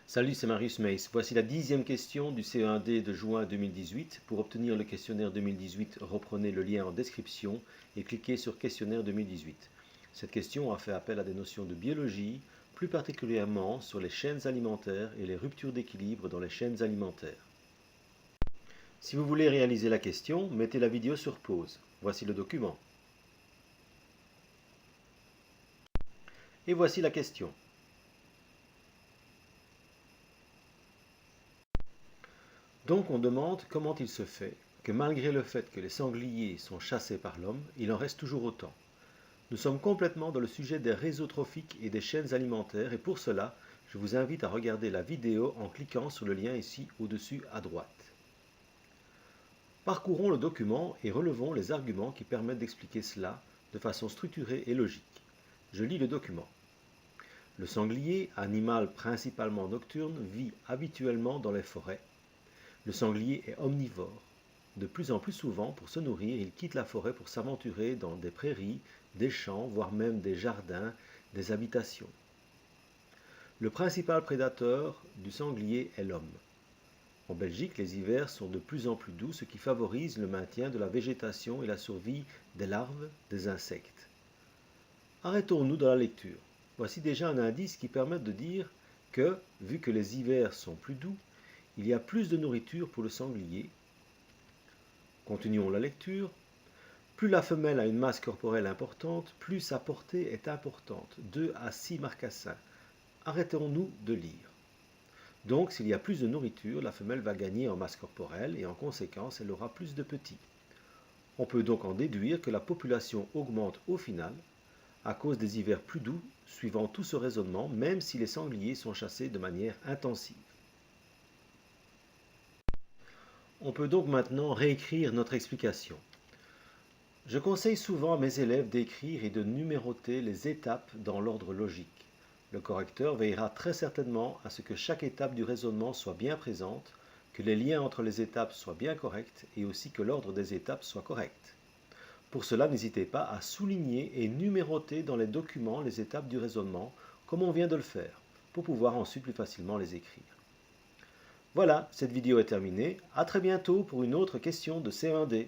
Salut, c'est Marius Meis. Voici la 10e question du CE1D de juin 2018. Pour obtenir le questionnaire 2018, reprenez le lien en description et cliquez sur questionnaire 2018. Cette question a fait appel à des notions de biologie, plus particulièrement sur les chaînes alimentaires et les ruptures d'équilibre dans les chaînes alimentaires. Si vous voulez réaliser la question, mettez la vidéo sur pause. Voici le document. Et voici la question. Donc on demande comment il se fait que malgré le fait que les sangliers sont chassés par l'homme, il en reste toujours autant. Nous sommes complètement dans le sujet des réseaux trophiques et des chaînes alimentaires et pour cela, je vous invite à regarder la vidéo en cliquant sur le lien ici au-dessus à droite. Parcourons le document et relevons les arguments qui permettent d'expliquer cela de façon structurée et logique. Je lis le document. Le sanglier, animal principalement nocturne, vit habituellement dans les forêts. Le sanglier est omnivore. De plus en plus souvent, pour se nourrir, il quitte la forêt pour s'aventurer dans des prairies, des champs, voire même des jardins, des habitations. Le principal prédateur du sanglier est l'homme. En Belgique, les hivers sont de plus en plus doux, ce qui favorise le maintien de la végétation et la survie des larves des insectes. Arrêtons-nous dans la lecture. Voici déjà un indice qui permet de dire que, vu que les hivers sont plus doux, il y a plus de nourriture pour le sanglier. Continuons la lecture. Plus la femelle a une masse corporelle importante, plus sa portée est importante, 2 à 6 marcassins. Arrêtons-nous de lire. Donc, s'il y a plus de nourriture, la femelle va gagner en masse corporelle et en conséquence, elle aura plus de petits. On peut donc en déduire que la population augmente au final à cause des hivers plus doux, suivant tout ce raisonnement, même si les sangliers sont chassés de manière intensive. On peut donc maintenant réécrire notre explication. Je conseille souvent à mes élèves d'écrire et de numéroter les étapes dans l'ordre logique. Le correcteur veillera très certainement à ce que chaque étape du raisonnement soit bien présente, que les liens entre les étapes soient bien corrects et aussi que l'ordre des étapes soit correct. Pour cela, n'hésitez pas à souligner et numéroter dans les documents les étapes du raisonnement, comme on vient de le faire, pour pouvoir ensuite plus facilement les écrire. Voilà, cette vidéo est terminée. À très bientôt pour une autre question de CE1D.